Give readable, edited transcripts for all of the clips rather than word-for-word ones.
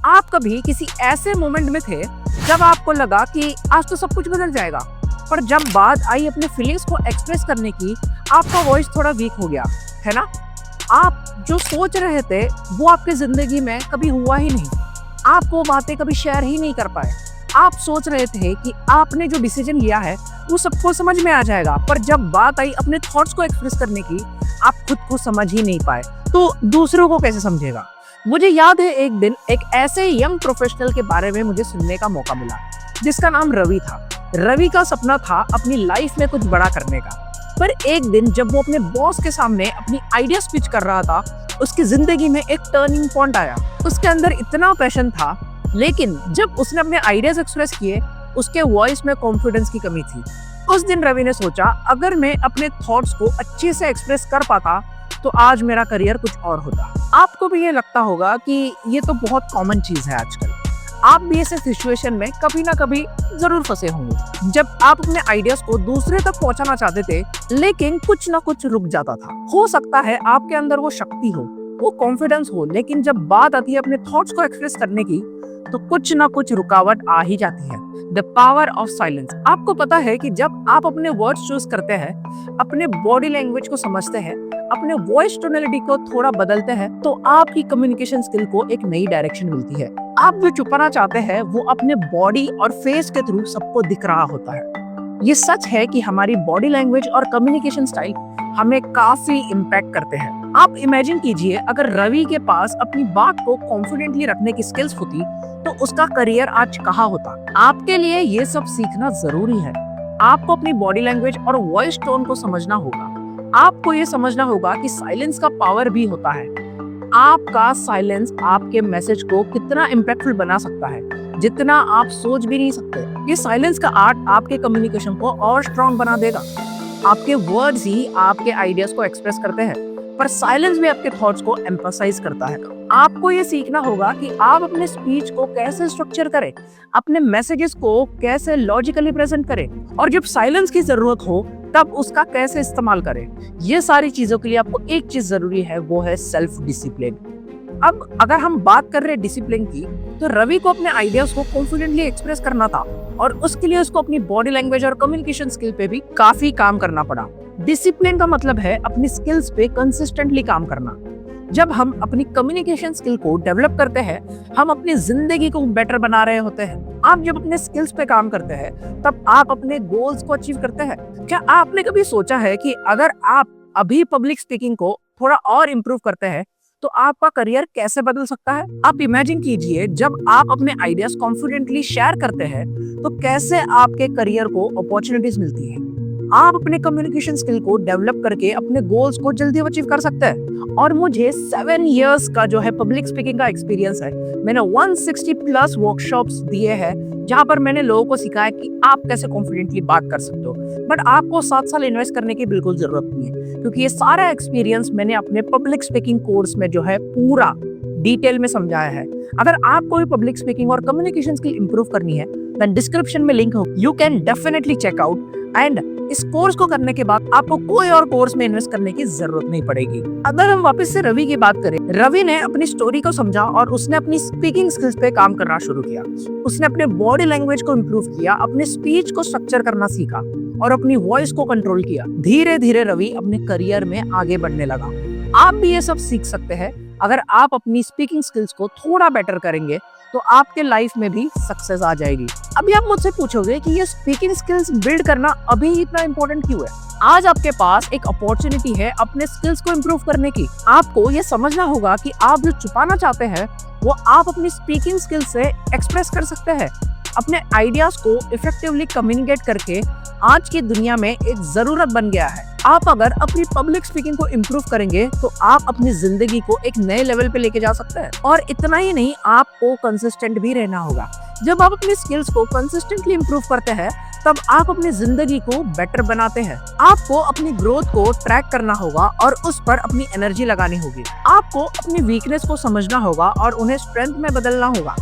आप कभी किसी ऐसे मोमेंट में थे जब आपको लगा कि आज तो सब कुछ बदल जाएगा, पर जब बात आई अपने फीलिंग्स को एक्सप्रेस करने की, आपका वॉइस थोड़ा वीक हो गया, है ना? आप जो सोच रहे थे वो आपकी जिंदगी में कभी हुआ ही नहीं। आप वो बातें कभी शेयर ही नहीं कर पाए। आप सोच रहे थे कि आपने जो डिसीजन लिया है वो सबको समझ में आ जाएगा, पर जब बात आई अपने थॉट्स को एक्सप्रेस करने की, आप खुद को समझ ही नहीं पाए, तो दूसरों को कैसे समझेगा? मुझे याद है एक दिन एक ऐसे यंग प्रोफेशनल के बारे में मुझे सुनने का मौका मिला जिसका नाम रवि था। रवि का सपना था अपनी लाइफ में कुछ बड़ा करने का, पर एक दिन जब वो अपने बॉस के सामने अपनी आइडिया स्पीच कर रहा था, उसकी जिंदगी में एक टर्निंग पॉइंट आया। उसके अंदर इतना पैशन था, लेकिन जब उसने अपने आइडियाज एक्सप्रेस किए, उसके वॉइस में कॉन्फिडेंस की कमी थी। उस दिन रवि ने सोचा, अगर मैं अपने थॉट्स को अच्छे से एक्सप्रेस कर पाता तो आज मेरा करियर कुछ और होता। आपको भी ये लगता होगा कि ये तो बहुत कॉमन चीज है आजकल। आप भी ऐसे सिचुएशन में कभी ना कभी जरूर फंसे होंगे, जब आप अपने आइडियाज को दूसरे तक पहुंचाना चाहते थे, लेकिन कुछ ना कुछ रुक जाता था। हो सकता है आपके अंदर वो शक्ति हो, वो कॉन्फिडेंस हो, लेकिन जब बात आती है अपने थॉट्स को एक्सप्रेस करने की, तो कुछ ना कुछ रुकावट आ ही जाती है। The power of silence. आपको पता है कि जब आप अपने वर्ड्स चूज करते हैं, अपने बॉडी लैंग्वेज को समझते हैं, अपने वॉइस टोनलिटी को थोड़ा बदलते हैं, तो आपकी कम्युनिकेशन स्किल को एक नई डायरेक्शन मिलती है। आप जो छुपाना चाहते हैं वो अपने बॉडी और फेस के थ्रू सबको दिख रहा होता है। ये सच है कि हमारी बॉडी लैंग्वेज और कम्युनिकेशन स्टाइल हमें काफी इम्पैक्ट करते हैं। आप इमेजिन कीजिए, अगर रवि के पास अपनी बात को कॉन्फिडेंटली रखने की स्किल्स होती तो उसका करियर आज कहाँ होता। आपके लिए ये सब सीखना जरूरी है। आपको अपनी बॉडी लैंग्वेज और वॉइस टोन को समझना होगा। आपको ये समझना होगा कि साइलेंस का पावर भी होता है। आपका साइलेंस आपके मैसेज को कितना इम्पैक्टफुल बना सकता है, जितना आप सोच भी नहीं सकते। ये साइलेंस का आर्ट आपके कम्युनिकेशन को और स्ट्रॉन्ग बना देगा। आपके वर्ड्स ही आपके आइडियाज को एक्सप्रेस करते हैं, पर साइलेंस भी आपके थॉट्स को एम्फसाइज करता है। आपको ये सीखना होगा कि आप अपने स्पीच को कैसे स्ट्रक्चर करें, अपने मैसेजेस को कैसे लॉजिकली प्रेजेंट करें, और जब साइलेंस की जरूरत हो तब उसका कैसे इस्तेमाल करें। ये सारी चीजों के लिए आपको एक चीज जरूरी है, वो है सेल्फ डिसिप्लिन। अब अगर हम बात कर रहे हैं डिसिप्लिन की, तो रवि को अपने आइडियाज को कॉन्फिडेंटली एक्सप्रेस करना था, और उसके लिए उसको अपनी बॉडी लैंग्वेज और कम्युनिकेशन स्किल पे भी काफी काम करना पड़ा। डिसिप्लिन का मतलब है अपनी स्किल्स पे कंसिस्टेंटली काम करना। जब हम अपनी कम्युनिकेशन स्किल को डेवलप करते हैं, हम अपनी जिंदगी को बेटर बना रहे होते हैं। आप जब अपने स्किल्स पे काम करते हैं, तब आप अपने गोल्स को अचीव करते हैं। क्या आपने कभी सोचा है कि अगर आप अभी पब्लिक स्पीकिंग को थोड़ा और इम्प्रूव करते हैं, तो आपका करियर कैसे बदल सकता है? आप इमेजिन कीजिए, जब आप अपने आइडियाज कॉन्फिडेंटली शेयर करते हैं, तो कैसे आपके करियर को अपॉर्चुनिटीज मिलती है। आप अपने कम्युनिकेशन स्किल को डेवलप करके अपने गोल्स को जल्दी अचीव कर सकते हैं। और मुझे 7 इयर्स का जो है पब्लिक स्पीकिंग का एक्सपीरियंस है। मैंने 160 प्लस वर्कशॉप्स दिए हैं, जहां पर मैंने लोगों को सिखाया कि आप कैसे कॉन्फिडेंटली बात कर सकते हो। बट आपको 7 साल इन्वेस्ट करने की बिल्कुल जरूरत नहीं है, क्योंकि ये सारा एक्सपीरियंस मैंने अपने पब्लिक स्पीकिंग कोर्स में जो है पूरा डिटेल में समझाया है। अगर आपको भी पब्लिक स्पीकिंग और कम्युनिकेशन स्किल इंप्रूव करनी है, देन डिस्क्रिप्शन में लिंक हो, you can definitely check out. And इस कोर्स को करने के बाद आपको कोई और कोर्स में इन्वेस्ट करने की जरूरत नहीं पड़ेगी। अगर हम वापस से रवि की बात करें, रवि ने अपनी स्टोरी को समझा और उसने अपनी स्पीकिंग स्किल्स पे काम करना शुरू किया। उसने अपने बॉडी लैंग्वेज को इम्प्रूव किया, अपने स्पीच को स्ट्रक्चर करना सीखा और अपनी वॉइस को कंट्रोल किया। धीरे धीरे रवि अपने करियर में आगे बढ़ने लगा। आप भी ये सब सीख सकते हैं। अगर आप अपनी स्पीकिंग स्किल्स को थोड़ा बेटर करेंगे, तो आपके लाइफ में भी सक्सेस आ जाएगी। अभी आप मुझसे पूछोगे कि ये स्पीकिंग स्किल्स बिल्ड करना अभी इतना इम्पोर्टेंट क्यों है? आज आपके पास एक अपॉर्चुनिटी है अपने स्किल्स को इम्प्रूव करने की। आपको ये समझना होगा कि आप जो छुपाना चाहते हैं, वो आप अपनी स्पीकिंग स्किल्स से एक्सप्रेस कर सकते हैं। अपने आइडियाज को इफेक्टिवली कम्युनिकेट करके आज की दुनिया में एक जरूरत बन गया है। आप अगर अपनी पब्लिक स्पीकिंग को इम्प्रूव करेंगे, तो आप अपनी जिंदगी को एक नए लेवल पे लेके जा सकते हैं। और इतना ही नहीं, आपको कंसिस्टेंट भी रहना होगा। जब आप अपनी स्किल्स को कंसिस्टेंटली इम्प्रूव करते हैं, तब आप अपनी जिंदगी को बेटर बनाते हैं। आपको अपनी ग्रोथ को ट्रैक करना होगा और उस पर अपनी एनर्जी लगानी होगी। आपको अपनी वीकनेस को समझना होगा और उन्हें स्ट्रेंथ में बदलना होगा।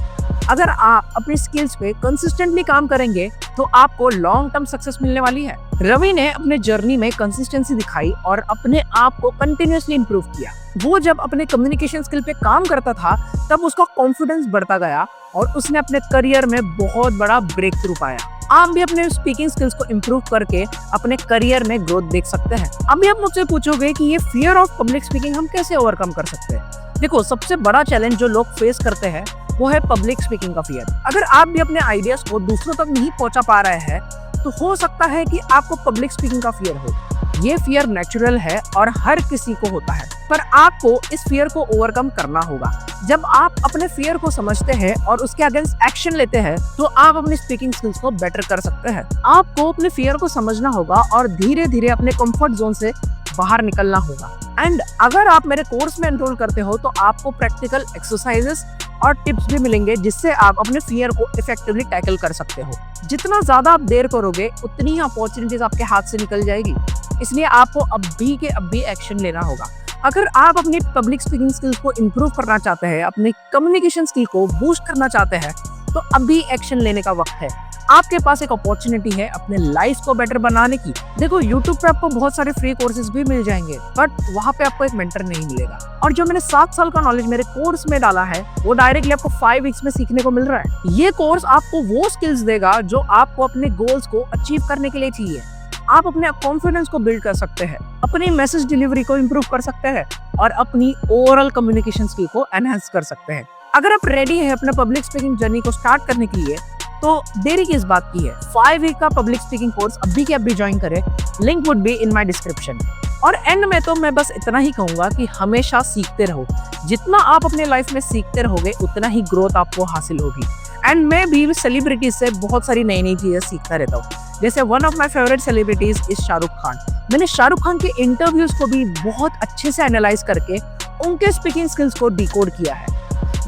अगर आप अपनी स्किल्स पे कंसिस्टेंटली काम करेंगे, तो आपको लॉन्ग टर्म सक्सेस मिलने वाली है। रवि ने अपने जर्नी में कंसिस्टेंसी दिखाई और अपने आप को कंटिन्यूअसली इंप्रूव किया। वो जब अपने कम्युनिकेशन स्किल पे काम करता था तब उसका कॉन्फिडेंस बढ़ता गया और उसने अपने करियर में बहुत बड़ा ब्रेक थ्रू पाया। आप भी अपने स्पीकिंग स्किल्स को इम्प्रूव करके अपने करियर में ग्रोथ देख सकते हैं। अभी आप मुझसे पूछोगे कि ये फियर ऑफ पब्लिक स्पीकिंग हम कैसे ओवरकम कर सकते हैं। देखो, सबसे बड़ा चैलेंज जो लोग फेस करते हैं वो है पब्लिक स्पीकिंग का फियर। अगर आप भी अपने आइडियाज को दूसरों तक नहीं पहुंचा पा रहे हैं तो हो सकता है कि आपको पब्लिक स्पीकिंग का फियर हो। ये फियर नेचुरल है और हर किसी को होता है, पर आपको इस फियर को ओवरकम करना होगा। जब आप अपने फियर को समझते हैं और उसके अगेंस्ट एक्शन लेते हैं तो आप अपनी स्पीकिंग स्किल्स को बेटर कर सकते हैं। आपको अपने फियर को समझना होगा और धीरे धीरे अपने कंफर्ट जोन से बाहर निकलना होगा। एंड अगर आप मेरे कोर्स में एनरोल करते हो तो आपको प्रैक्टिकल एक्सरसाइजेस और टिप्स भी मिलेंगे जिससे आप अपने फियर को इफेक्टिवली टैकल कर सकते हो। जितना ज्यादा आप देर करोगे उतनी ही अपॉर्चुनिटीज आपके हाथ से निकल जाएगी, इसलिए आपको अभी के अभी एक्शन लेना होगा। अगर आप अपनी पब्लिक स्पीकिंग स्किल्स को इम्प्रूव करना चाहते हैं, अपनी कम्युनिकेशन स्किल को बूस्ट करना चाहते हैं तो अभी एक्शन लेने का वक्त है। आपके पास एक अपॉर्चुनिटी है अपने लाइफ को बेटर बनाने की। देखो, YouTube पे आपको बहुत सारे फ्री कोर्सेज भी मिल जाएंगे, बट वहाँ पे आपको एक मेंटर नहीं मिलेगा। और जो मैंने 7 साल का नॉलेज मेरे कोर्स में डाला है वो डायरेक्टली आपको 5 वीक्स में सीखने को मिल रहा है। ये कोर्स आपको वो स्किल्स देगा जो आपको अपने गोल्स को अचीव करने के लिए चाहिए। आप अपने कॉन्फिडेंस को बिल्ड कर सकते हैं, अपनी मैसेज डिलीवरी को इम्प्रूव कर सकते हैं और अपनी ओवरऑल कम्युनिकेशन स्किल को एनहांस कर सकते हैं। अगर आप रेडी हैं अपने पब्लिक स्पीकिंग जर्नी को स्टार्ट करने के लिए तो देरी किस बात की है। 5 वीक का पब्लिक स्पीकिंग कोर्स अभी के अभी ज्वाइन करें, link would be in my description. और एंड में तो मैं बस इतना ही कहूंगा कि हमेशा सीखते रहो। जितना आप अपने लाइफ में सीखते रहोगे उतना ही ग्रोथ आपको हासिल होगी। एंड मैं भी सेलिब्रिटीज से बहुत सारी नई नई चीजें सीखता रहता हूँ। जैसे one of my favourite celebrities is Shahrukh Khan. मैंने शाहरुख खान के इंटरव्यूज को भी बहुत अच्छे से एनालाइज करके उनके स्पीकिंग स्किल्स को डिकोड किया है।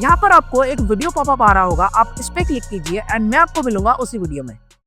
यहाँ पर आपको एक वीडियो पॉपअप आ रहा होगा, आप इस पे क्लिक कीजिए एंड मैं आपको मिलूंगा उसी वीडियो में।